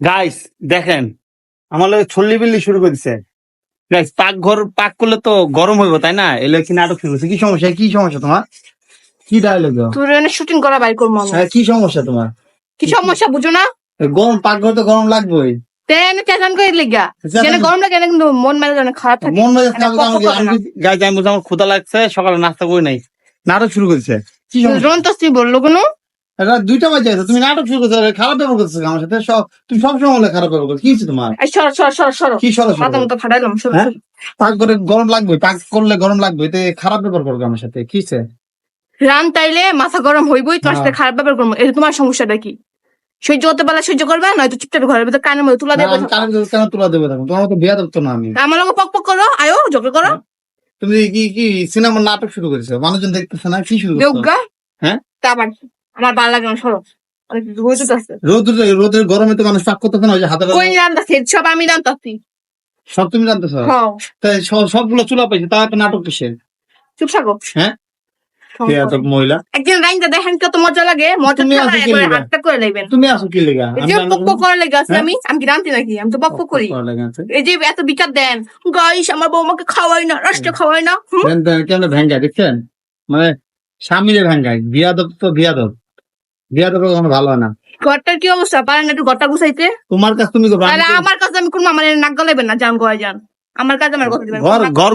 Guys দেখেন আমার লোক ছল্লি বিল্লি শুরু করে দিছে। গাইস পাক করলে তো গরম হইব তাই না? এলে কি নাটক শুরু করছে? কি সমস্যা তোমার? কি ডায়লগ? তোর শুটিং করা বাইর করবো আমি। কি সমস্যা তোমার? কি সমস্যা বুঝো না? গরম পাকঘর তো গরম লাগবেই। তেন চেঁচান করে লিগা যেন গরম লাগে না, কিন্তু মন মেজাজ অনেক খারাপ থাকে। মন মেজাজ খারাপ থাকে। গাইস আমি বুঝলাম আমার ক্ষুধা লাগছে, সকালে নাস্তা করি নাই, নাটক শুরু করেছে। কি সমস্যা? রন্ত তুই বললো কোনো রাত 2টা বাজে আছে, তুমি নাটক শুরু করছো, খারাপ ব্যবহার করছো আমার সাথে। তুমি সবসময় বলে খারাপ ব্যবহার করছো, কি হচ্ছে তোমার? এই সর সর সর সর কি সরস? মাথা মতো ফাটাইলাম সর। হ্যাঁ পাক করে গরম লাগবে, পাক করলে গরম লাগবে, এতে খারাপ ব্যবহার করবো আমার সাথে, কি হচ্ছে? রান তাইলে মাথা গরম হইবই, তোমার সাথে খারাপ ব্যাপার করবো। এটা তোমার সমস্যাটা কি? সহ্য করতে পারলে সহ্য করবে, নয়তো চুপচাপ ঘরের ভিতরে কানের মধ্যে তুলা দেবে। কারণ কেন তুলা দেবে? তখন তোমার তো বিয়া ধরতো না আমি। আমার লোক পক পক করো, আয়ো ঝগড়া করো। তুমি কি সিনেমার নাটক শুরু করেছো? মানুষজন দেখতেছে না, কি শুরু করছো? দেউগা হ্যাঁ তারপর আমার ভালো লাগে না, সরো। অনেক রোদ আছে, রোদের গরমে তো মানুষ পাক করতেছে না, ওই যে হাতে কই রান্তাছি সব আমি রান্তাছি। সব তুমি জানতেছো? হ্যাঁ তাই সবগুলো চুলা পাইছে, তা একটা নাটক কিসের? চুপ থাকো। হ্যাঁ মহিলা একদিন রাইন্দা দেখেন কত মজা লাগে, মজা তুমি ছাড়া আছো কি একবারে লেগা? আটটা করে নেবেন। তুমি আসো কি লেগা? এই যে পক পক করার লেগে আছি আমি কি রান্তি নাকি? আমি তো পক পক করি। এই যে এত বিচার দেন, গাইস আমার বৌমাকে খাওয়াই না, রাষ্ট্র খাওয়াই না। কেন ভেঙ্গায় দেখছেন? মানে স্বামীরে ভেঙ্গায়। বিয়াদব তো বিয়াদব কখনো ভালো হয় না। ঘরটার কি অবস্থা? পারেন একটু ঘরটা গুছাইতে? তোমার কাছে তুমি তাহলে আমার কাছে আমি করবো, আমার নাক গলাইবেন না, যান গোয়া যান। আমার কাছে আমার কথা দিবেন। ঘর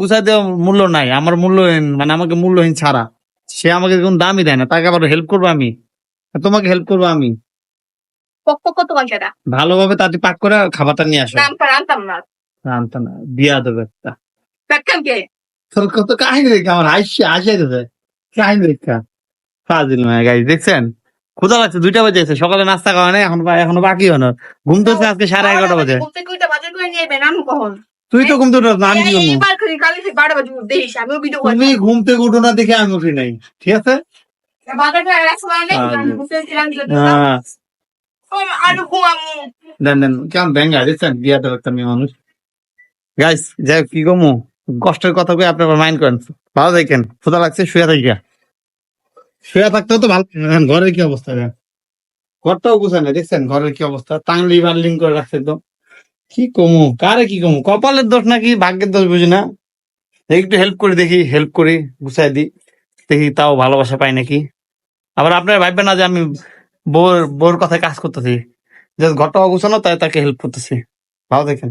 গুছাইতে মূল্য নাই আমার, মূল্যহীন মানে আমাকে মূল্যহীন ছাড়া সে আমাকে কোন দামই দেয় না, তাকে আবার হেল্প করবো আমি, তোমাকে হেল্প করবো আমি পক পক কত ঘন্টা ভালোভাবে। তাতে পাক করে খাবারটা নিয়ে আসো। নাম আনতাম না। জানতো না বিয়াদব একটা। পেটকান কে? তোর কত কাহিনী দেখে আমার হাসি দিতে, কাহিনী দেখা ফাজিল মায়া। গাইস দেখছেন ক্ষুধা লাগছে, 2টা বাজে আছে, সকালে নাস্তা খাওয়া নাই, এখনো বাকি হলো। ঘুম তো আজকে 11:30 বাজে। তুই তো ঘুম থেকে উঠো না, আমি কি করবো? তুমি ঘুম থেকে উঠো না দেখে আমি উঠি নাই, ঠিক আছে? দেন কেমন ভেঙ্গা দিচ্ছেন বিয়াদব একটা মেয়ে মানুষ। গাইস যাই কি কমু, কষ্টের কথা কই আপনার মাইন্ড করেন। ভালো থাকেন, ক্ষুধা লাগছে, শুয়ে থাকতেও তো ভালো। ঘরের কি অবস্থা? ঘরটাও গুছায় না, দেখছেন ঘরের কি অবস্থা? টাংলি বার্লিং করে রাখছে তো। কি কমু, কারে কি কমু? কপালের দোষ নাকি ভাগ্যের দোষ বুঝি না। একটু হেল্প করে দেখি, হেল্প করি, গুছাই দিই, দেখি তাও ভালোবাসা পাই নাকি। আবার আপনারা ভাববেন না যে আমি বোর কথায় কাজ করতেছি, যে ঘরটাও গুছানো তাই তাকে হেল্প করতেছি। ভালো দেখেন।